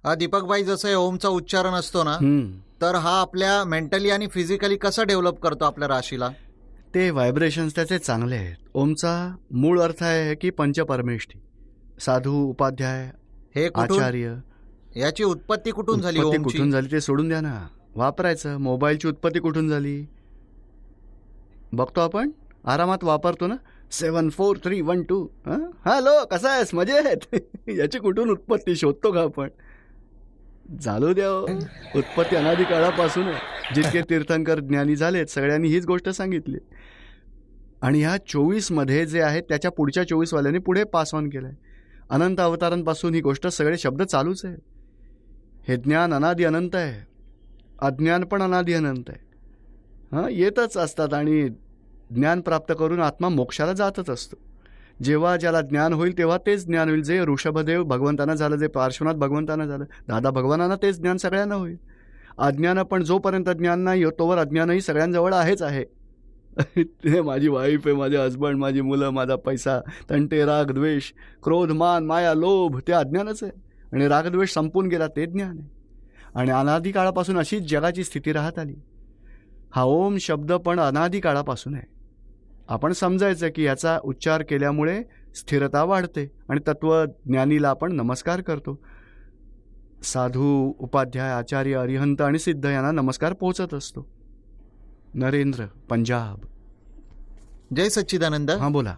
दीपकभाई, जसं हे ओमचा उच्चारण असतो ना, तर हा आपल्या मेंटली आणि फिजिकली कसा डेव्हलप करतो आपल्या राशीला? ते व्हायब्रेशन्स त्याचे चांगले आहेत. ओमचा मूळ अर्थ आहे की पंचपरमेष्ठी, साधू, उपाध्याय, हे कुठून, आचार्य. याची उत्पत्ती कुठून झाली? उत्पत्ती ओमची कुठून झाली ते सोडून द्या ना, वापरायचं. मोबाईलची उत्पत्ती कुठून झाली बघतो आपण, आरामात वापरतो ना. 74312. हॅलो, कसा आहेस, मजेत? याची कुठून उत्पत्ती शोधतो का आपण? चालू द्या हो. उत्पत्ती अनादी काळापासून आहे. जितके तीर्थंकर ज्ञानी झालेत सगळ्यांनी हीच गोष्ट सांगितली. आणि ह्या 24 मध्ये जे आहेत त्याच्या पुढच्या 24 वाल्यांनी पुढे पास ऑन केलंय. अनंत अवतारांपासून ही गोष्ट, सगळे शब्द चालूच आहे. हे ज्ञान अनादी अनंत आहे, अज्ञान पण अनादी अनंत आहे. येतच असतात आणि ज्ञान प्राप्त करून आत्मा मोक्षाला जातच असतो. जेव्हा ज्याला ज्ञान होईल तेव्हा तेच ज्ञान होईल. जे ऋषभदेव भगवंतांना झालं, जे पार्श्वनाथ भगवंतांना झालं, दादा भगवानांना तेच ज्ञान सगळ्यांना होईल. अज्ञान पण जोपर्यंत ज्ञान नाही होत तोवर अज्ञानही सगळ्यांजवळ आहेच आहे. हे माझी वाईफ आहे, माझे हजबंड, माझी मुलं, माझा पैसा, तंटे, राग, द्वेष, क्रोध, मान, माया, लोभ, ते अज्ञानच आहे. आणि रागद्वेष संपून गेला ते ज्ञान आहे. आणि अनादी काळापासून अशीच जगाची स्थिती राहत आली. हा ओम शब्द पण अनादी काळापासून आहे. आपण समजायचं की याचा उच्चार केल्यामुळे स्थिरता वाढते आणि तत्वज्ञानीला आपण नमस्कार करतो. साधू, उपाध्याय, आचार्य, अरिहंत आणि सिद्ध यांना नमस्कार पोहोचत असतो. नरेंद्र, पंजाब. जय सच्चिदानंद. हां, बोला.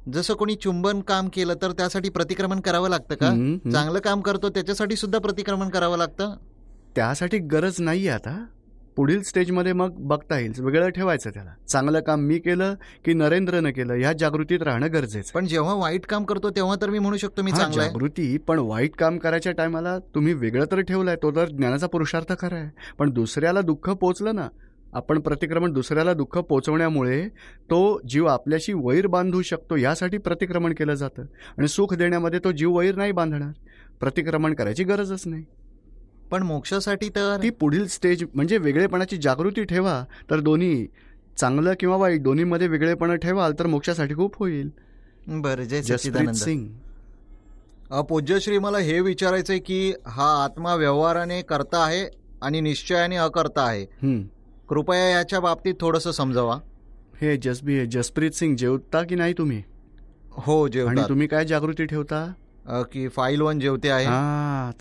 जसं कोणी चुंबन काम केलं तर त्यासाठी प्रतिक्रमण करावं लागतं का? चांगलं काम करतो त्याच्यासाठी सुद्धा प्रतिक्रमण करावं लागतं? त्यासाठी गरज नाही आहे. आता पुढील स्टेजमध्ये मग बघता येईल, वेगळं ठेवायचं त्याला. चांगलं काम मी केलं की नरेंद्रनं केलं ह्या जागृतीत राहणं गरजेचं. पण जेव्हा वाईट काम करतो तेव्हा तर मी म्हणू शकतो मी चांगला आहे. जागृती, पण वाईट काम करायच्या टायमाला तुम्ही वेगळं तर ठेवलंय, तो तर ज्ञानाचा पुरुषार्थ खरा आहे. पण दुसऱ्याला दुःख पोचलं ना, आपण प्रतिक्रमण, दुसऱ्याला दुःख पोचवण्यामुळे तो जीव आपल्याशी वैर बांधू शकतो, यासाठी प्रतिक्रमण केलं जातं. आणि सुख देण्यामध्ये तो जीव वैर नाही बांधणार, प्रतिक्रमण करायची गरजच नाही. पण मोक्षासाठी तर ती पुढील स्टेज म्हणजे वेगळेपणाची जागृती ठेवा, तर दोन्ही चांगलं किंवा वाईट दोन्हीमध्ये वेगळेपणा ठेवाल तर मोक्षासाठी खूप होईल. बरं. जय जसप्रीत सच्चिदानंद सिंग. पूज्यश्री, मला हे विचारायचंय की हा आत्मा व्यवहाराने करता आहे आणि निश्चयाने अकर्ता आहे. कृपया याच्या बाबतीत थोडंसं समजावा. हे जसप्रीत सिंग, जेवता की नाही तुम्ही? हो, जेवतात. आणि तुम्ही काय जागृती ठेवता? की फाईल 1 जेवते आहे.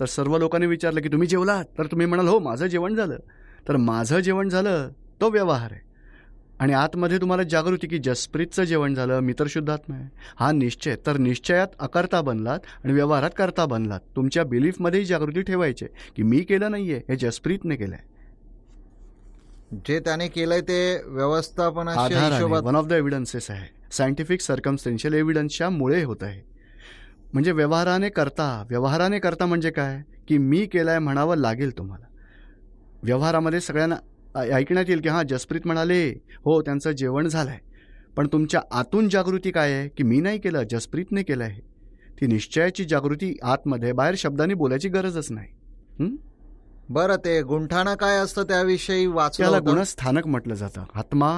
तर सर्व लोकांनी विचारलं की तुम्ही जेवलात, तर तुम्ही म्हणाल हो माझं जेवण झालं. तर माझं जेवण झालं तो व्यवहार आहे. आणि आतमध्ये तुम्हाला जागृती की जसप्रीतचं जेवण झालं, मी तर शुद्धात्मा आहे, हा निश्चय. तर निश्चयात अकर्ता बनलात आणि व्यवहारात कर्ता बनलात. तुमच्या बिलीफमध्येही जागृती ठेवायची की मी केलं नाहीये, हे जसप्रीतने केलंय. जे त्याने केलंय ते व्यवस्थापनाच्या हिशोबात वन ऑफ द एव्हिडन्सेस आहे. सायंटिफिक सर्कमस्टेन्शियल एव्हिडन्सच्या मुळे होत आहे. म्हणजे व्यवहाराने करता म्हणजे काय की मी केलाय म्हणावं लागेल तुम्हाला. व्यवहारामध्ये सगळ्यांना ऐकण्यात येईल की हां जसप्रीत म्हणाले हो त्यांचं जेवण झालंय, पण तुमच्या आतून जागृती काय आहे की मी नाही केलं, जसप्रीतने केलं आहे. ती निश्चयाची जागृती आतमध्ये, बाहेर शब्दांनी बोलायची गरजच नाही. बरं, ते गुंठाणं काय असतं त्याविषयी वाचलं त्याला होतं. गुणस्थानक म्हटलं जातं. आत्मा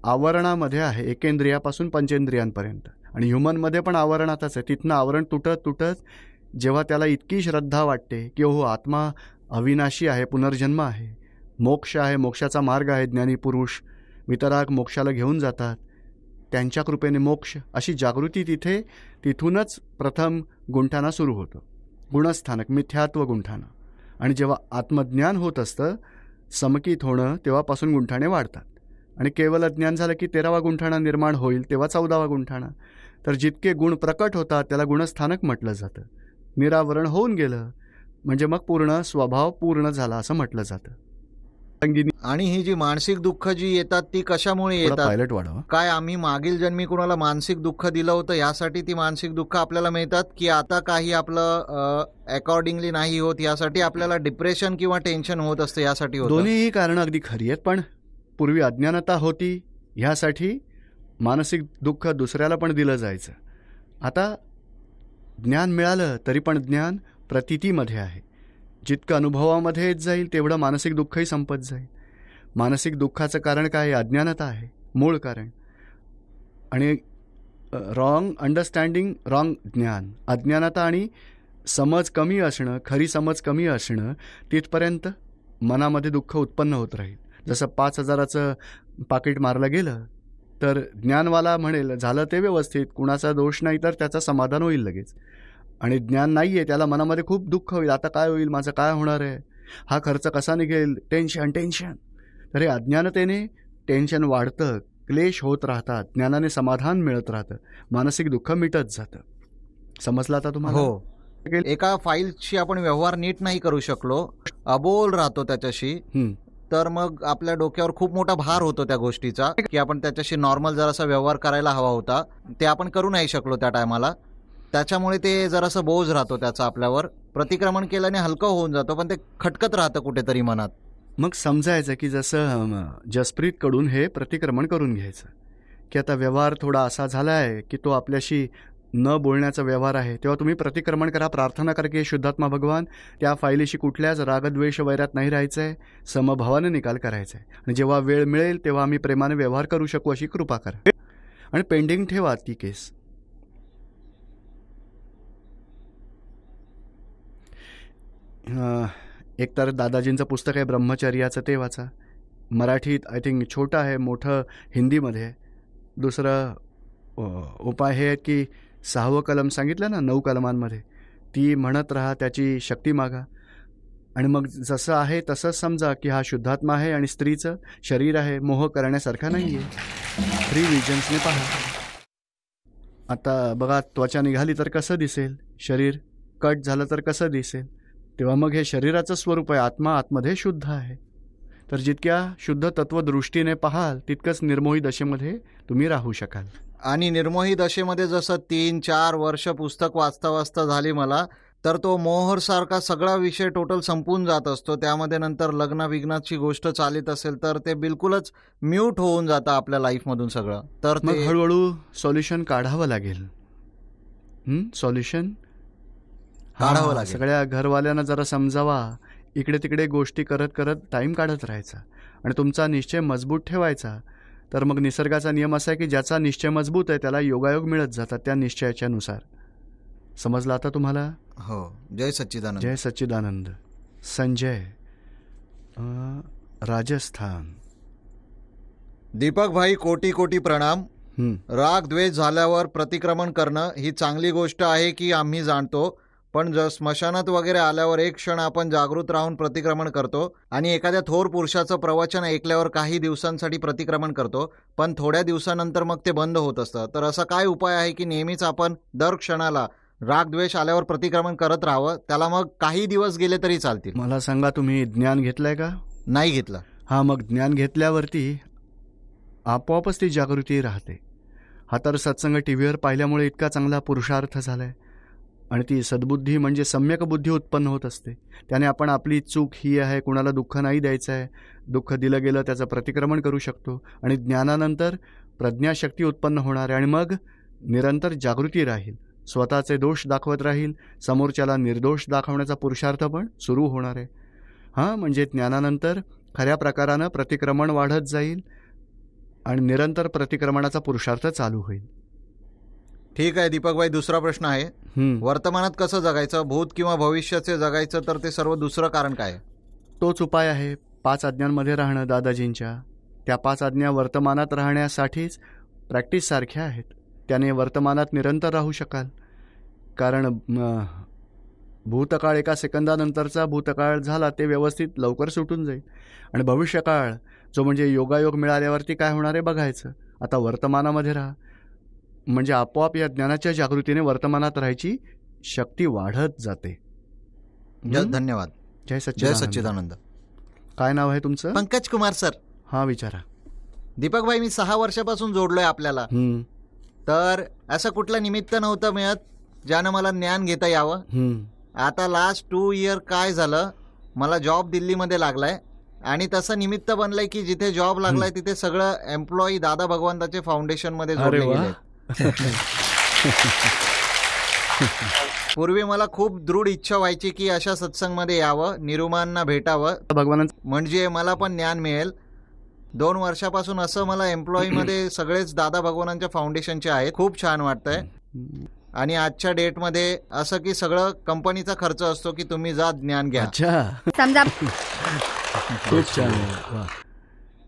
आवरणामध्ये आहे, एकेंद्रियापासून पंचेंद्रियांपर्यंत. आणि ह्युमनमध्ये पण आवरणातच आहे. तिथनं आवरण तुटत जेव्हा त्याला इतकी श्रद्धा वाटते की हो आत्मा अविनाशी आहे, पुनर्जन्म आहे, मोक्ष आहे, मोक्षाचा मार्ग आहे, ज्ञानी पुरुष वितराग मोक्षाला घेऊन जातात, त्यांच्या कृपेने मोक्ष, अशी जागृती तिथूनच प्रथम गुंठाणा सुरू होतं. गुणस्थानक, मिथ्यात्व गुंठाणा. आणि जेव्हा आत्मज्ञान होत असतं, समकीत होणं, तेव्हापासून गुंठाणे वाढतात. आणि केवळ ज्ञान झालं की 13वा गुंठाणा निर्माण होईल, तेव्हा 14वा गुंठाणा. तर जितके गुण प्रकट होतात त्याला गुणस्थानक म्हटलं जातं. निरावरण होऊन गेलं म्हणजे मग पूर्ण स्वभाव पूर्ण झाला असं म्हटलं जातं. आणि ही जी मानसिक दुःख जी येतात ती कशामुळे येतात? पायलट वाढवा. काय आम्ही मागील जन्मी कुणाला मानसिक दुःख दिलं होतं यासाठी ती मानसिक दुःख आपल्याला मिळतात, की आता काही आपलं अकॉर्डिंगली नाही होत यासाठी आपल्याला डिप्रेशन किंवा टेन्शन होत असतं यासाठी होतं? दोन्हीही कारणं अगदी खरी आहेत. पण पूर्वी अज्ञानता होती, ह्यासाठी मानसिक दुःख दुसऱ्याला पण दिलं जायचं. आता ज्ञान मिळालं तरी पण ज्ञान प्रतीतीमध्ये आहे. जितकं अनुभवामध्ये येत जाईल तेवढं मानसिक दुःखही संपत जाईल. मानसिक दुःखाचं कारण काय? अज्ञानता आहे मूळ कारण. आणि रॉंग अंडरस्टँडिंग, रॉंग ज्ञान, अज्ञानता आणि समज कमी असणं, खरी समज कमी असणं, तिथपर्यंत मनामध्ये दुःख उत्पन्न होत राहील. जसं 5,000चं पाकिट मारलं गेलं तर ज्ञानवाला म्हणेल झालं ते व्यवस्थित, कुणाचा दोष नाही, तर त्याचं समाधान होईल लगेच. आणि ज्ञान नाही आहे त्याला मनामध्ये खूप दुःख होईल, आता काय होईल, माझं काय होणार आहे, हा खर्च कसा निघेल, टेन्शन टेन्शन. तर हे अज्ञानतेने टेन्शन वाढतं, क्लेश होत राहतात, ज्ञानाने समाधान मिळत राहतं, मानसिक दुःख मिटत जातं. समजलं आता तुम्हाला? हो. एका फाईलशी आपण व्यवहार नीट नाही करू शकलो, अबोल राहतो त्याच्याशी, हं. तर मग आपल्या डोक्यावर खूप मोठा भार होतो त्या गोष्टीचा, की आपण त्याच्याशी नॉर्मल जरासा व्यवहार करायला हवा होता, ते आपण करू नाही शकलो त्या टायमाला. त्याच्यामुळे ते जरासं बोज राहतो त्याचा आपल्यावर. प्रतिक्रमण केल्याने हलकं होऊन जातो, पण ते खटकत राहतं कुठेतरी मनात. मग समजायचं की जसं जसप्रीतकडून हे प्रतिक्रमण करून घ्यायचं की आता व्यवहार थोडा असा झाला आहे की तो आपल्याशी न बोलण्याचा व्यवहार आहे, तेव्हा तुम्ही प्रतिक्रमण करा, प्रार्थना करा की शुद्धात्मा भगवान त्या फाईलीशी कुठल्याच रागद्वेष वैरात नाही राहायचं आहे, समभावाने निकाल करायचा आहे, आणि जेव्हा वेळ मिळेल तेव्हा आम्ही प्रेमाने व्यवहार करू शकू अशी कृपा करा, आणि पेंडिंग ठेवा ती केस. एक तर दादाजींचं पुस्तक आहे ब्रह्मचर्याचं, ते वाचा. मराठीत आय थिंक छोटं आहे, मोठं हिंदीमध्ये आहे. दुसरं उपाय हे आहेत की 6वं कलम सांगितलं ना 9 कलमांमध्ये, ती म्हणत राहा, त्याची शक्ती मागा, आणि मग जसं आहे तसंच समजा की हा शुद्धात्मा आहे आणि स्त्रीचं शरीर आहे, मोह करण्यासारखा नाही आहे. 3 विजन्सने पहा. आता बघा, त्वचा निघाली तर कसं दिसेल, शरीर कट झालं तर कसं दिसेल, तेव्हा मग हे शरीराचं स्वरूप आहे, आत्मा आतमध्ये शुद्ध आहे. तर जितक्या शुद्ध तत्वदृष्टीने पाहाल तितकंच निर्मोही दशेमध्ये तुम्ही राहू शकाल. आणि निर्मोही दशेमध्ये जसं 3-4 वर्ष पुस्तक वाचता वाचता झाली मला, तर तो मोहरसारखा सगळा विषय टोटल संपून जात असतो. त्यामध्ये नंतर लग्न विग्नाची गोष्ट चालित असेल तर ते बिलकुलच म्यूट होऊन जातं आपल्या लाईफमधून सगळं. तर मग ते हळूहळू सॉल्युशन काढावं लागेल. सॉल्युशन काढावं लागेल. सगळ्या घरवाल्यांना जरा समजावा, इकडे तिकडे गोष्टी करत करत टाईम काढत राहायचा आणि तुमचा निश्चय मजबूत ठेवायचा. तर मग निसर्गाचा नियम असा आहे की ज्याचा निश्चय मजबूत आहे त्याला योगायोग मिळत जातात त्या निश्चयाच्या नुसार. समजलं आता तुम्हाला? हो. जय सच्चिदानंद. जय सच्चिदानंद. संजय, राजस्थान. दीपक भाई, कोटी कोटी प्रणाम. राग द्वेष झाल्यावर प्रतिक्रमण करणं ही चांगली गोष्ट आहे की आम्ही जाणतो, पण स्मशानात वगैरे आल्यावर एक क्षण आपण जागृत राहून प्रतिक्रमण करतो आणि एखाद्या थोर पुरुषाचं प्रवचन ऐकल्यावर काही दिवसांसाठी प्रतिक्रमण करतो, पण थोड्या दिवसानंतर मग ते बंद होत असतं. तर असा काय उपाय आहे की नेहमीच आपण दर क्षणाला राग द्वेष आल्यावर प्रतिक्रमण करत राहावं, त्याला मग काही दिवस गेले तरी चालतील? मला सांगा, तुम्ही ज्ञान घेतलंय का? नाही घेतलं. हां, मग ज्ञान घेतल्यावरती आपोआपच ती जागृती राहते. हा तर सत्संग टी व्हीवर पाहिल्यामुळे इतका चांगला पुरुषार्थ झाला आहे, आणि ती सद्बुद्धी म्हणजे सम्यक बुद्धी उत्पन्न होत असते. त्याने आपण आपली चूक ही आहे, कुणाला दुःख नाही द्यायचं आहे, दुःख दिलं गेलं त्याचं प्रतिक्रमण करू शकतो, आणि ज्ञानानंतर प्रज्ञाशक्ती उत्पन्न होणार आहे, आणि मग निरंतर जागृती राहील, स्वतःचे दोष दाखवत राहील, समोरच्याला निर्दोष दाखवण्याचा पुरुषार्थ पण सुरू होणार आहे. म्हणजे ज्ञानानंतर खऱ्या प्रकारानं प्रतिक्रमण वाढत जाईल आणि निरंतर प्रतिक्रमणाचा पुरुषार्थ चालू होईल. ठीक आहे दीपकभाई, दुसरा प्रश्न आहे. वर्तमानात कसं जगायचं, भूत किंवा भविष्याचे जगायचं, तर ते सर्व दुसरं कारण काय? तोच उपाय आहे, 5 आज्ञांमध्ये राहणं दादाजींच्या. त्या 5 आज्ञा वर्तमानात राहण्यासाठीच प्रॅक्टिस सारख्या आहेत. त्याने वर्तमानात निरंतर राहू शकाल, कारण भूतकाळ एका सेकंदानंतरचा भूतकाळ झाला ते व्यवस्थित लवकर सुटून जाईल, आणि भविष्यकाळ जो म्हणजे योगायोग मिळाल्यावरती काय होणार आहे बघायचं. आता वर्तमानामध्ये राहा, म्हणजे आपोआप या ज्ञानाच्या जागृतीने वर्तमानात राहायची शक्ती वाढत जाते. धन्यवाद. जय सच्चिदानंद. काय नाव आहे तुमचं? पंकज कुमार सर. हां, विचारा. दीपकभाई, मी 6 वर्षापासून जोडलोय आपल्याला. तर असं कुठलं निमित्त नव्हतं मिळत ज्यानं मला ज्ञान घेता यावं. आता लास्ट 2 इयर काय झालं, मला जॉब दिल्लीमध्ये लागलाय, आणि तसं निमित्त बनलंय की जिथे जॉब लागलाय तिथे सगळं एम्प्लॉई दादा भगवंताचे फाउंडेशन मध्ये जोडले गेले. पूर्वी मला खूप दृढ इच्छा व्हायची की अशा सत्संगमध्ये यावं, निरुमांना भेटावं, भगवानांचं म्हणजे मला पण ज्ञान मिळेल. 2 वर्षापासून असं मला एम्प्लॉई मध्ये सगळेच दादा भगवानांच्या फाउंडेशनचे आहेत. खूप छान वाटतंय. आणि आजच्या डेटमध्ये असं की सगळं कंपनीचा खर्च असतो की तुम्ही जा ज्ञान घ्या. अच्छा, समजा खूप छान. वा.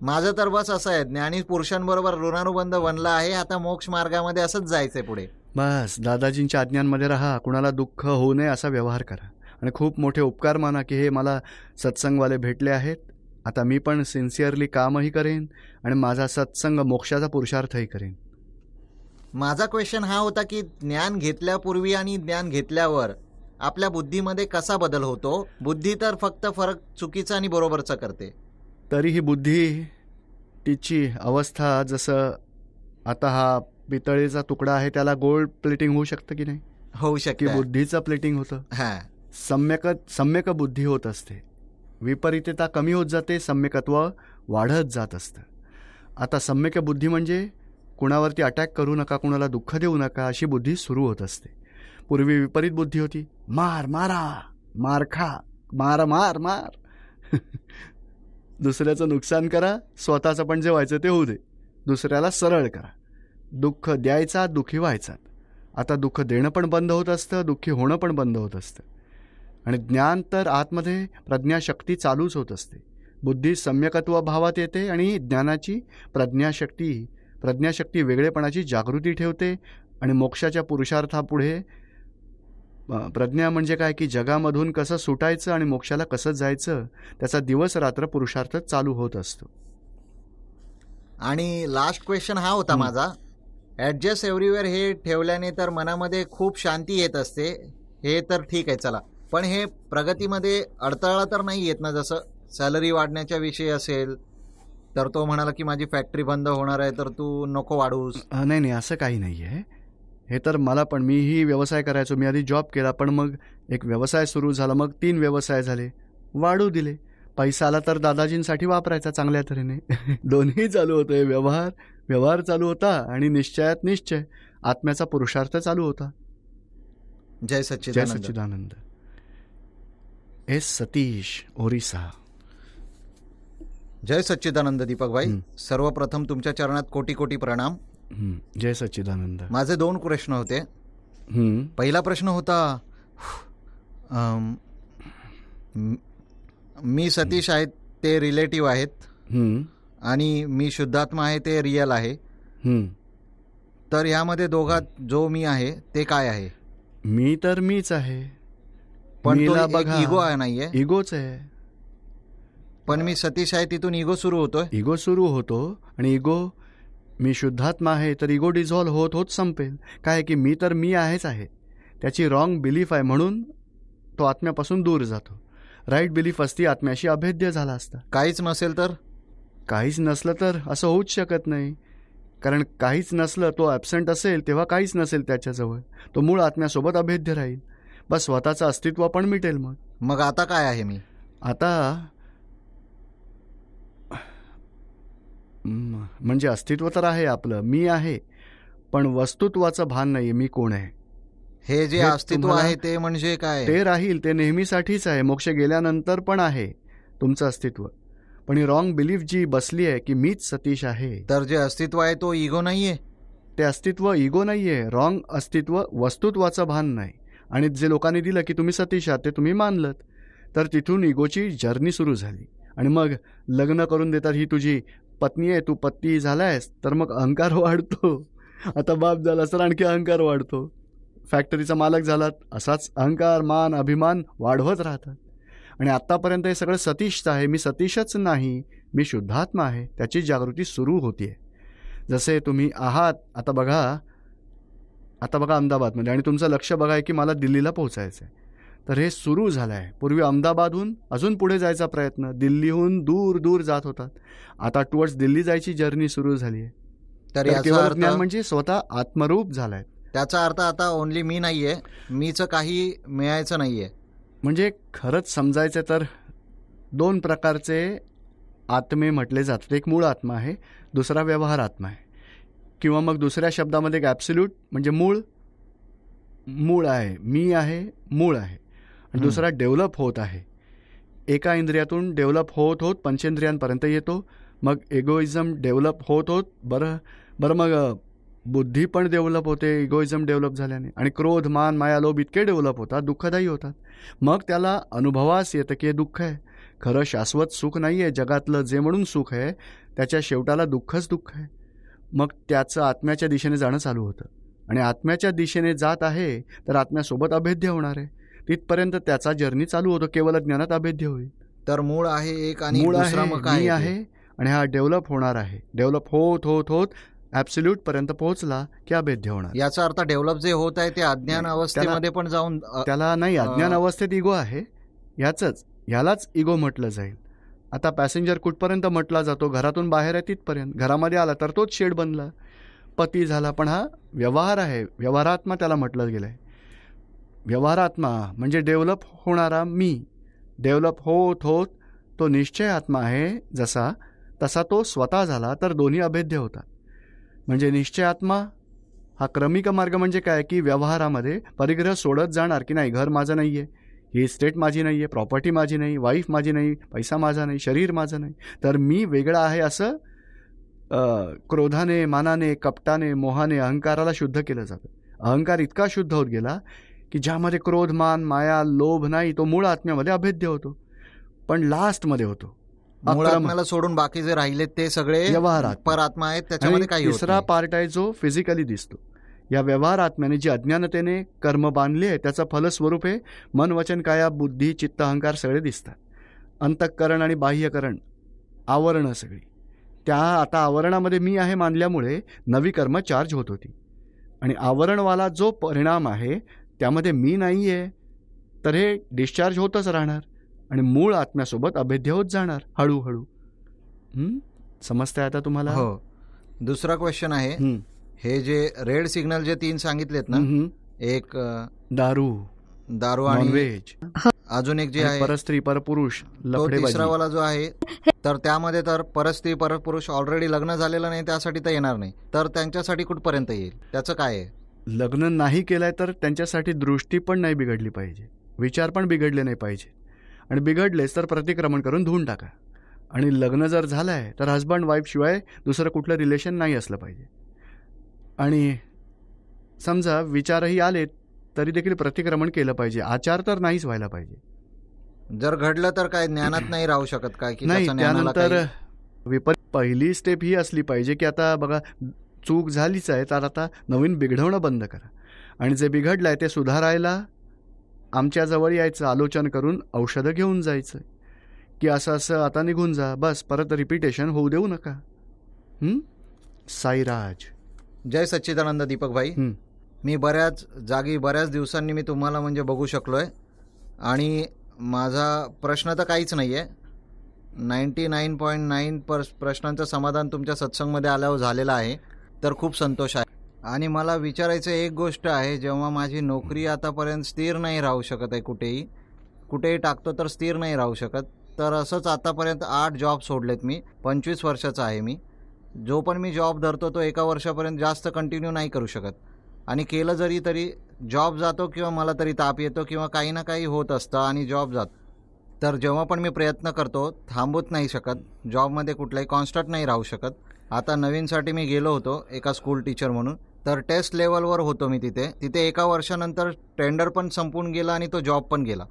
माझं तर बस असं आहे, ज्ञानी पुरुषांबरोबर ऋणानुबंध बनला आहे, आता मोक्ष मार्गामध्ये असंच जायचंय पुढे. बस दादाजींच्या आज्ञांमध्ये राहा, कुणाला दुःख होऊ नये असा व्यवहार करा आणि खूप मोठे उपकार माना की हे मला सत्संगवाले भेटले आहेत. आता मी पण सिन्सिअरली कामही करेन आणि माझा सत्संग मोक्षाचा पुरुषार्थही करेन. माझा क्वेश्चन हा होता की ज्ञान घेतल्यापूर्वी आणि ज्ञान घेतल्यावर आपल्या बुद्धीमध्ये कसा बदल होतो. बुद्धी तर फक्त फरक चुकीचा आणि बरोबरचा करते. तरीही बुद्धी तिची अवस्था, जसं आता हा पितळेचा तुकडा आहे त्याला गोल्ड प्लेटिंग होऊ शकतं की नाही, होऊ की शकते. बुद्धीचं प्लेटिंग होतं. हा, सम्यक बुद्धी होत असते, विपरीतता कमी होत जाते, सम्यकत्व वाढत जात असतं. आता सम्यक बुद्धी म्हणजे कुणावरती अटॅक करू नका, कुणाला दुःख देऊ नका अशी बुद्धी सुरू होत असते. पूर्वी विपरीत बुद्धी होती, मार मारा, मार खा, मार मार मार दुसऱ्याचं नुकसान करा, स्वतःचं पण जे व्हायचं ते होऊ दे, दुसऱ्याला सरळ करा, दुःख द्यायचा, दुःखी व्हायचा. आता दुःख देणं पण बंद होत असतं, दुःखी होणं पण बंद होत असतं. आणि ज्ञान तर आतमध्ये प्रज्ञाशक्ती चालूच होत असते. बुद्धी सम्यकत्व भावात येते आणि ज्ञानाची प्रज्ञाशक्ती वेगळेपणाची जागृती ठेवते आणि मोक्षाच्या पुरुषार्थापुढे प्रज्ञा म्हणजे काय की जगामधून कसं सुटायचं आणि मोक्षाला कसं जायचं त्याचा दिवस रात्र पुरुषार्थ चालू होत असतो. आणि लास्ट क्वेश्चन हा होता माझा, ॲडजस्ट एव्हरीवेअर हे ठेवल्याने तर मनामध्ये खूप शांती येत असते, हे तर ठीक आहे चला, पण हे प्रगतीमध्ये अडथळा तर नाही येत ना. जसं सॅलरी वाढण्याच्या विषयी असेल तर तो म्हणाला की माझी फॅक्टरी बंद होणार आहे तर तू नको वाढूस. नाही नाही, असं काही नाही आहे. हे तर मला पण, मीही व्यवसाय करायचो, मी आधी जॉब केला, पण मग एक व्यवसाय सुरू झाला, मग 3 व्यवसाय झाले, वाढू दिले. पैसा आला तर दादाजींसाठी वापरायचा चांगल्या तऱ्हेने दोन्ही चालू होते. व्यवहार चालू होता आणि निश्चयात निश्चय, आत्म्याचा पुरुषार्थ चालू होता. जय जय सच्चिदानंद. सच्चिदानंद. एस सतीश, ओरिसा. जय सच्चिदानंद दीपक भाई. हं. सर्वप्रथम तुमच्या चरणात कोटी कोटी प्रणाम. जय सच्चिदानंद. माझे 2 प्रश्न होते. पहिला प्रश्न होता, मी सतीश आहेत ते रिलेटिव्ह आहेत आणि मी शुद्धात्मा आहे ते रिअल आहे, तर यामध्ये दोघात जो मी आहे ते काय आहे? मी तर मीच आहे, पण तो मीला एक बघा. इगो आहे, नाहीये. इगोच आहे. पण मी सतीश आहे तिथून इगो सुरू होतोय. इगो सुरू होतो आणि इगो, मी शुद्धात्मा आहे तर इगो डिझॉल्व्ह होत होत संपेल. काय की मी तर मी आहेच आहे, त्याची रॉंग बिलीफ आहे म्हणून तो आत्म्यापासून दूर जातो. राईट बिलीफ असती आत्म्याशी अभेद्य झाला असता. काहीच नसेल तर? काहीच नसलं तर असं होऊच शकत नाही, कारण काहीच नसलं, तो ॲबसेंट असेल तेव्हा काहीच नसेल त्याच्याजवळ, तो मूळ आत्म्यासोबत अभेद्य राहील. बस स्वतःचं अस्तित्व पण मिटेल. मग आता काय आहे मी? आता म्हणजे अस्तित्व तर आहे आपलं, मी आहे, पण वस्तुत्वाचं भान नाही मी कोण आहे. हे जे अस्तित्व आहे ते म्हणजे काय? ते राहील, ते नेहमीसाठीच आहे, मोक्ष गेल्यानंतर पण आहे तुमचं अस्तित्व. पण ही रॉंग बिलीफ जी बसली आहे की मीच सतीश आहे, तर जे अस्तित्व आहे तो इगो नाहीये. ते अस्तित्व इगो नाहीये, रॉंग अस्तित्व, वस्तुत्वाचं भान नाही. आणि जे लोकांनी दिलं की तुम्ही सतीश आहात ते तुम्ही मानलं, तर तिथून इगोची जर्नी सुरू झाली. आणि मग लग्न करून देतात, ही तुझी पत्नी आहे, तू पती झालायस, तर मग अहंकार वाढतो. आता बाप झालास तर आणखी अहंकार वाढतो. फॅक्टरीचा मालक झालात, असाच अहंकार, मान, अभिमान वाढवत राहतात. आणि आत्तापर्यंत हे सगळं सतीशचं आहे, मी सतीशच नाही, मी शुद्धात्मा आहे, त्याची जागृती सुरू होतीये. जसे तुम्ही आहात, आता बघा अहमदाबादमध्ये, आणि तुमचं लक्ष बघा आहे की मला दिल्लीला पोहोचायचं आहे, तर हे सुरू झालं आहे. पूर्वी अहमदाबादहून अजून पुढे जायचा प्रयत्न, दिल्लीहून दूर दूर जात होतात, आता टुवर्ड्स दिल्ली जायची जर्नी सुरू झाली आहे. तर केवळ ज्ञान म्हणजे स्वतः आत्मरूप झालाय. त्याचा अर्थ आता ओनली मी नाहीये, मीच काही मिळायचं नाहीये. म्हणजे खरंच समजायचं तर 2 प्रकारचे आत्मे म्हटले जातात. एक मूळ आत्मा आहे, दुसरा व्यवहार आत्मा आहे, किंवा मग दुसऱ्या शब्दामध्ये एक ॲब्सोल्यूट म्हणजे मूळ आहे, मी आहे, मूळ आहे. आणि दुसरा डेव्हलप होत आहे, एका इंद्रियातून डेव्हलप होत होत पंचेंद्रियांपर्यंत येतो, मग एगोइझम डेव्हलप होत होत बरं मग बुद्धी पण डेव्हलप होते इगोइझम डेव्हलप झाल्याने, आणि क्रोध मान माया लोभ इतके डेव्हलप होतात, दुःखदायी होतात. मग त्याला अनुभवास येतं की हे दुःख आहे. खरं शाश्वत सुख नाही आहे जगातलं. जे म्हणून सुख आहे त्याच्या शेवटाला दुःखच दुःख आहे. मग त्याचं आत्म्याच्या दिशेने जाणं चालू होतं, आणि आत्म्याच्या दिशेने जात आहे तर आत्म्यासोबत अभेद्य होणार आहे. तिथपर्यंत त्याचा जर्नी चालू होतो. केवळ ज्ञानात अभेद्य होईल. तर मूळ आहे एक आणि मूळ दुसरा आहे मग काय मी आहे आहे, आणि हा डेव्हलप होणार आहे. डेव्हलप होत होत होत ॲब्सोल्यूट पर्यंत पोहोचला की अभेद्य होणार. याचा अर्थ डेव्हलप जे होत आहे ते अज्ञान अवस्थेमध्ये पण जाऊन त्याला नाही, अज्ञान अवस्थेत इगो आहे. ह्यालाच इगो म्हटलं जाईल. आता पॅसेंजर कुठपर्यंत म्हटला जातो? घरातून बाहेर आहे तिथपर्यंत. घरामध्ये आला तर तोच शेड बनला, पती झाला. पण हा व्यवहार आहे, व्यवहारात्मा त्याला म्हटलं गेलं आहे. व्यवहारात्मा म्हणजे डेव्हलप होणारा मी. डेव्हलप होत होत तो निश्चय आत्मा आहे जसा, तसा तो स्वतः झाला तर दोन्ही अभेद्य होतात. म्हणजे निश्चय आत्मा हा क्रमिक मार्ग म्हणजे काय की व्यवहारामध्ये परिग्रह सोडत जाणार की नाही, घर माझं नाही आहे, ही इस्टेट माझी नाही आहे, प्रॉपर्टी माझी नाही, वाईफ माझी नाही, पैसा माझा नाही, शरीर माझं नाही, तर मी वेगळा आहे असं क्रोधाने, मानाने, कपटाने, मोहाने अहंकाराला शुद्ध केलं जातं. अहंकार इतका शुद्ध होत गेला की ज्यामध्ये क्रोध, मान, माया, लोभ नाही तो मूळ आत्म्यामध्ये अभेद्य होतो. पण लास्टमध्ये होतो मूळ आत्म्याला सोडून बाकी जे राहिले ते सगळे व्यवहारात परात्मा आहेत. त्याच्यामध्ये काही तिसरा पार्ट आहे जो फिजिकली दिसतो. या व्यवहार आत्म्याने जी अज्ञानतेने कर्म बांधले आहे त्याचं फलस्वरूप हे मन, वचन, काया, बुद्धी, चित्त, अहंकार सगळे दिसतात. अंतःकरण आणि बाह्यकरण, आवरणं सगळी. त्या आता आवरणामध्ये मी आहे मानल्यामुळे नवी कर्म चार्ज होत होती, आणि आवरणवाला जो परिणाम आहे त्यामध्ये मी नाही आहे, तर हे डिस्चार्ज होतच राहणार आणि मूळ आत्म्यासोबत अभेद्य होत जाणार हळूहळू. समजतंय आता तुम्हाला? हो. दुसरा क्वेश्चन आहे, हे जे रेड सिग्नल जे 3 सांगितलेत ना, एक दारू आणि नॉनव्हेज, अजून एक जे आहे परस्त्री परपुरुष, तो तिसरावाला जो आहे, तर त्यामध्ये तर परस्त्री परपुरुष ऑलरेडी लग्न झालेलं नाही त्यासाठी तर येणार नाही, तर त्यांच्यासाठी कुठपर्यंत येईल? त्याचं काय आहे? लग्न नाही केलंय तर त्यांच्यासाठी दृष्टी पण नाही बिघडली पाहिजे, विचार पण बिघडले नाही पाहिजे, आणि बिघडलेच तर प्रतिक्रमण करून धुवून टाका. आणि लग्न जर झालंय तर हजबंड वाईफ शिवाय दुसरं कुठलं रिलेशन नाही असलं पाहिजे. आणि समजा विचारही आले तरी देखील प्रतिक्रमण केलं पाहिजे. आचार तर नाहीच व्हायला पाहिजे. जर घडलं तर काय ज्ञानात नाही राहू शकत काय की नाही? त्यानंतर पहिली स्टेप ही असली पाहिजे की आता बघा चूक झालीच आहे तर आता नवीन बिघडवणं बंद करा, आणि जे बिघडलं आहे ते सुधारायला आमच्याजवळ यायचं, आलोचन करून औषधं घेऊन जायचं की असं असं आता निघून जा, बस परत रिपिटेशन होऊ देऊ नका. साईराज. जय सच्चिदानंद. दीपक भाई, मी बऱ्याच जागी बऱ्याच दिवसांनी मी तुम्हाला म्हणजे बघू शकलोय, आणि माझा प्रश्न तर काहीच नाही आहे. 99.9 प्रश्नांचं समाधान तुमच्या सत्संगमध्ये आल्यावर झालेलं आहे, तर खूप संतोष आहे. आणि मला विचारायचं एक गोष्ट आहे, जेव्हा माझी नोकरी आतापर्यंत स्थिर नाही राहू शकत आहे, कुठेही टाकतो तर स्थिर नाही राहू शकत, तर असंच आतापर्यंत 8 जॉब सोडलेत मी. 25 वर्षाचा आहे मी. जो पण मी जॉब धरतो तो 1 वर्षापर्यंत जास्त कंटिन्यू नाही करू शकत, आणि केलं जरी तरी जॉब जातो किंवा मला तरी ताप येतो किंवा काही ना काही होत असतं आणि जॉब जात. तर जेव्हा पण मी प्रयत्न करतो थांबवत नाही शकत, जॉबमध्ये कुठलाही कॉन्स्टंट नाही राहू शकत. आता नवीनसाठी मी गेलो होतो एका स्कूल टीचर म्हणून, तर टेस्ट लेवलवर होतो मी तिथे 1 वर्षानंतर टेंडर पण संपून गेला आणि तो जॉब पण गेला.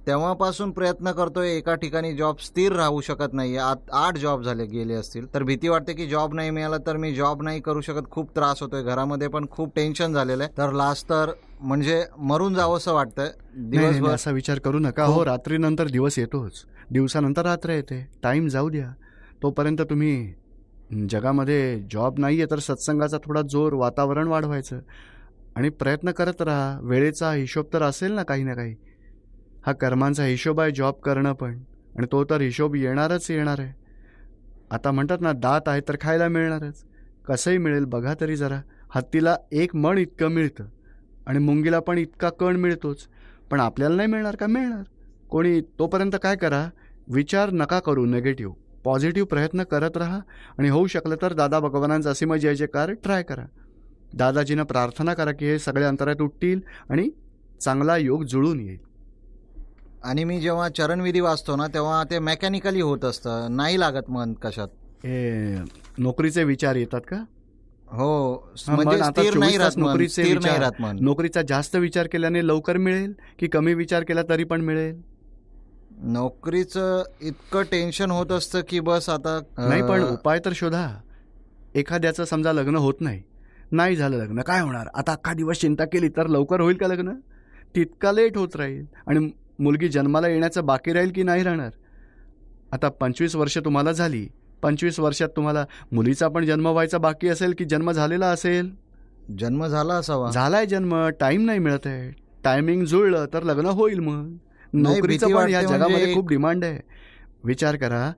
तेव्हापासून प्रयत्न करतोय, एका ठिकाणी जॉब स्थिर राहू शकत नाही. 8 जॉब गेले असतील, तर भीती वाटते की जॉब नाही मिळाला तर मी जॉब नाही करू शकत. खूप त्रास होतोय, घरामध्ये पण खूप टेन्शन झालेलं आहे. तर लास्ट तर म्हणजे मरून जावं असं वाटतंय. दिवसभर असा विचार करू नका. हो, रात्रीनंतर दिवस येतोच, दिवसानंतर रात्र येते. टाईम जाऊ द्या. तोपर्यंत तुम्ही जगामध्ये जॉब नाही आहे तर सत्संगाचा थोडा जोर, वातावरण वाढवायचं आणि प्रयत्न करत राहा. वेळेचा हिशोब तर असेल ना काही ना काही. हा कर्मांचा हिशोब आहे जॉब करणं पण, आणि तो तर हिशोब येणारच येणार आहे. आता म्हणतात ना, दात आहे तर खायला मिळणारच. कसंही मिळेल बघा तरी जरा. हत्तीला 1 मण इतकं मिळतं आणि मुंगीला पण इतका कण मिळतोच, पण आपल्याला नाही मिळणार का? मिळणार. कोणी तोपर्यंत काय करा, विचार नका करू नेगेटिव्ह, पॉझिटिव्ह प्रयत्न करत राहा. आणि होऊ शकलं तर दादा भगवानांचा असीम जय जयकार ट्राय करा. दादाजीनं प्रार्थना करा की हे सगळे अंतरात उठतील आणि चांगला योग जुळून येईल. आणि मी जेव्हा चरणविधी वाचतो ना तेव्हा ते मेकॅनिकली होत असतं, नाही लागत मन कशात. हे नोकरीचे विचार येतात का? हो, हा, म्हणजे मन आता स्थिर नाही 24 तास राहत मन, नोकरीचे स्थिर नाही विचार, राहत मन. नोकरीचा जास्त विचार केल्याने लवकर मिळेल की कमी विचार केला तरी पण मिळेल? नोकरीचं इतकं टेन्शन होत असतं की बस आता नाही, पण उपाय तर शोधा. एखाद्याचं समजा लग्न होत नाही झालं लग्न, काय होणार? आता अख्खा दिवस चिंता केली तर लवकर होईल का लग्न? तितका लेट होत राहील आणि मुलगी जन्माला येण्याचं बाकी राहील की नाही राहणार? आता 25 वर्ष तुम्हाला झाली, 25 वर्षात तुम्हाला मुलीचा पण जन्म व्हायचा बाकी असेल की जन्म झालेला असेल? जन्म झाला असावा. झालाय जन्म, टाइम नाही मिळत आहे. टायमिंग जुळलं तर लग्न होईल. मग नाही, नोकरीचं भीती पण या वाटते जगामध्ये म्हणजे खूप डिमांड आहे. विचार करा,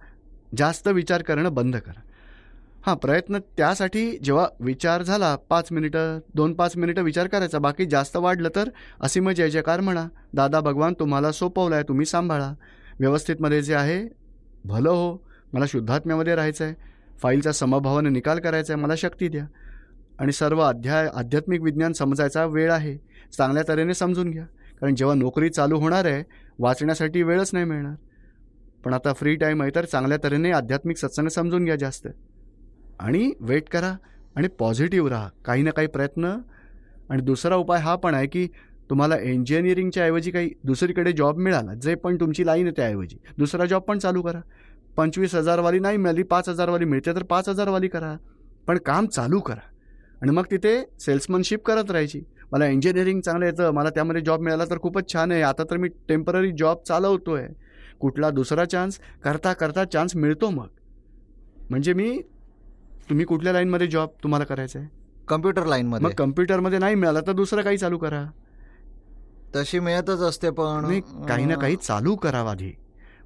जास्त विचार करणं बंद करा. हां, प्रयत्न त्यासाठी जेव्हा विचार झाला 5 मिनिटं 2-5 मिनिटं विचार करायचा, बाकी जास्त वाढलं तर असीम जय जयकार म्हणा. दादा भगवान तुम्हाला सोपवलाय, तुम्ही सांभाळा. व्यवस्थितमध्ये जे आहे भलं हो, मला शुद्धात्म्यामध्ये राहायचं आहे, फाईलचा समभावाने निकाल करायचा आहे, मला शक्ती द्या. आणि सर्व आध्यात्मिक विज्ञान समजायचा वेळ आहे, चांगल्या तऱ्हेने समजून घ्या. कारण जेव्हा नोकरी चालू होणार आहे वाचण्यासाठी वेळच नाही मिळणार. पण आता फ्री टाईम आहे तर चांगल्या तऱ्हेने आध्यात्मिक सत्संग समजून घ्या जास्त, आणि वेट करा आणि पॉझिटिव्ह राहा. काही ना काही प्रयत्न. आणि दुसरा उपाय हा पण आहे की तुम्हाला इंजिनिअरिंगच्या ऐवजी काही दुसरीकडे जॉब मिळाला, जे पण तुमची लाईन आहे त्याऐवजी दुसरा जॉब पण चालू करा. 25,000 वाली नाही मिळाली, 5,000 वाली मिळते तर 5,000 वाली करा, पण काम चालू करा. आणि मग तिथे सेल्समनशिप करत राहायची. मला इंजिनिअरिंग चांगलं येतं, मला त्यामध्ये जॉब मिळाला तर खूपच छान आहे, आता तर मी टेम्पररी जॉब चालवतोय. कुठला दुसरा चान्स करता करता चान्स मिळतो. मग म्हणजे तुम्ही कुठल्या लाईनमध्ये जॉब तुम्हाला करायचा आहे? कम्प्युटर लाईन मग मध्ये. कम्प्युटरमध्ये नाही मिळाला तर दुसरं काही चालू करा. तशी मिळतच असते पण नाही, काही ना काही चालू करावं आधी.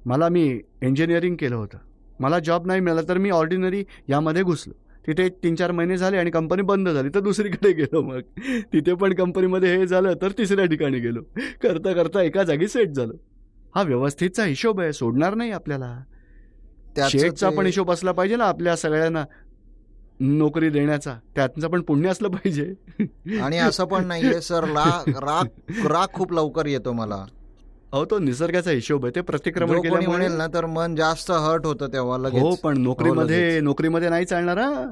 मी इंजिनिअरिंग केलं होतं, मला जॉब नाही मिळाला तर मी ऑर्डिनरी यामध्ये घुसलो. तिथे 3-4 महिने झाले आणि कंपनी बंद झाली तर दुसरीकडे गेलो. मग तिथे पण कंपनीमध्ये हे झालं तर तिसऱ्या ठिकाणी गेलो. करता करता एका जागी सेट झालो. हा व्यवस्थितचा हिशोब आहे, सोडणार नाही आपल्याला. त्याचं शेटचा ते- पण हिशोब असला पाहिजे ना आपल्या सगळ्यांना नोकरी देण्याचा, त्याचं पण पुण्य असलं पाहिजे. आणि असं पण नाहीये सर, राग खूप लवकर येतो मला. अहो, तो निसर्गाचा हिशोब आहे, ते प्रतिक्रमण जो कोणी केल्यामुळे. म्हणेल ना तर मन जास्त हर्ट होतं तेव्हा लगेच. हो, पण लगेच. नोकरीमध्ये नाही चालणार. हा,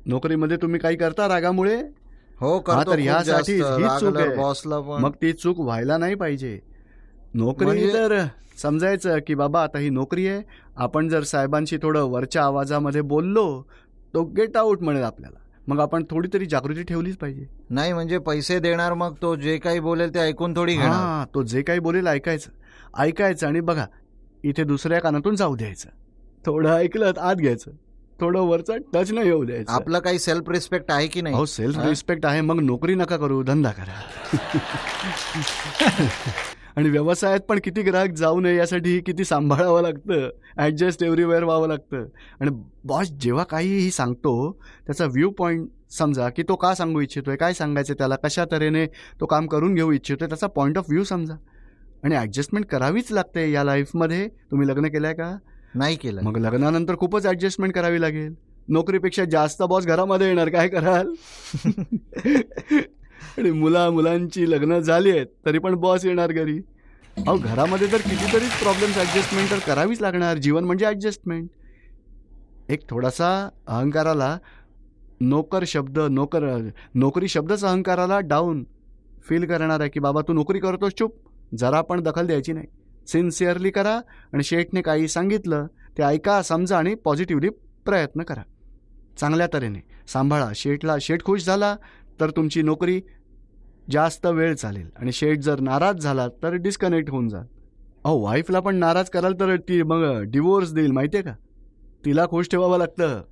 नोकरीमध्ये तुम्ही काही करता रागामुळे, हो हा करतो तर खूप ह्यासाठी जास्त. हीच चूक रागल्यावर आहे. बॉसला पण. मग ती चूक व्हायला नाही पाहिजे. नोकरी म्हणजे- तर समजायचं की बाबा आता ही नोकरी आहे, आपण जर साहेबांशी थोडं वरच्या आवाजामध्ये बोललो तो गेट आऊट म्हणेल आपल्याला. मग आपण थोडी तरी जागृती ठेवलीच पाहिजे. नाही म्हणजे पैसे देणार, मग तो जे काही बोलेल ते ऐकून थोडी घेणार. हा, तो जे काही बोलेल ऐकायचं आणि बघा इथे दुसऱ्या कानातून जाऊ द्यायचं. थोडं ऐकलं आत घ्यायचं, थोडं वरचा टच नाही येऊ द्यायचं. आपलं काही सेल्फ रिस्पेक्ट आहे की नाही? हो, सेल्फ रिस्पेक्ट आहे. मग नोकरी नका करू, धंदा करा. आणि व्यवसायात पण किती ग्राहक जाऊ नये यासाठी किती सांभाळावं लागतं, ॲडजस्ट एव्हरीवेअर व्हावं लागतं. आणि बॉस जेव्हा काहीही सांगतो त्याचा व्ह्यू पॉईंट समजा की तो का सांगू इच्छितोय, काय सांगायचं त्याला, कशा तऱ्हेने तो काम करून घेऊ इच्छितोय, त्याचा पॉईंट ऑफ व्ह्यू समजा. आणि ॲडजस्टमेंट करावीच लागते या लाईफमध्ये. तुम्ही लग्न केलंय का? नाही केलं. मग लग्नानंतर खूपच ॲडजस्टमेंट करावी लागेल. नोकरीपेक्षा जास्त बॉस घरामध्ये येणार, काय कराल? आणि मुलांची लग्न झाली आहेत तरी पण बॉस येणार घरी. अहो, घरामध्ये तर कितीतरी प्रॉब्लेम्स, ॲडजस्टमेंट तर करावीच लागणार. जीवन म्हणजे ॲडजस्टमेंट. एक थोडासा अहंकाराला नोकरी शब्दच अहंकाराला डाऊन फील करणार आहे की बाबा तू नोकरी करतोस, चुप, जरा पण दखल द्यायची नाही. सिन्सिअरली करा आणि शेठने काही सांगितलं ते ऐका, समजा आणि पॉझिटिव्हली प्रयत्न करा. चांगल्या तऱ्हेने सांभाळा. शेठ खुश झाला तर तुमची नोकरी जास्त वेळ चालेल, आणि शेठ जर नाराज झाला तर डिस्कनेक्ट होऊन जाल. अहो, वाईफला पण नाराज कराल तर ती मग डिवोर्स देईल, माहितीये का? तिला खुश ठेवावं लागतं.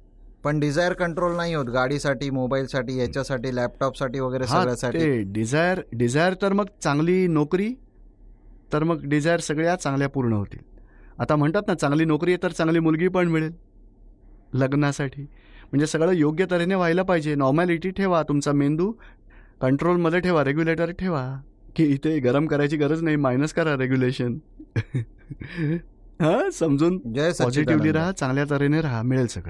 पण डिझायर कंट्रोल नाही होत गाडीसाठी, मोबाईलसाठी, याच्यासाठी, लॅपटॉपसाठी वगैरे हा, सगळ्यासाठी. ते डिझायर तर मग चांगली नोकरी, तर मग डिझायर सगळ्या चांगल्या पूर्ण होतील. आता म्हणतात ना, चांगली नोकरी आहे तर चांगली मुलगी पण मिळेल लग्नासाठी. म्हणजे सगळं योग्य तऱ्हेने व्हायला पाहिजे. नॉर्मॅलिटी ठेवा, तुमचा मेंदू कंट्रोलमध्ये ठेवा, रेग्युलेटर ठेवा की इथे गरम करायची गरज नाही, मायनस करा रेग्युलेशन. हा, समजून जय पॉझिटिव्हली सच्चिदानंद. राहा, चांगल्या तऱ्हेने राहा, मिळेल सगळं.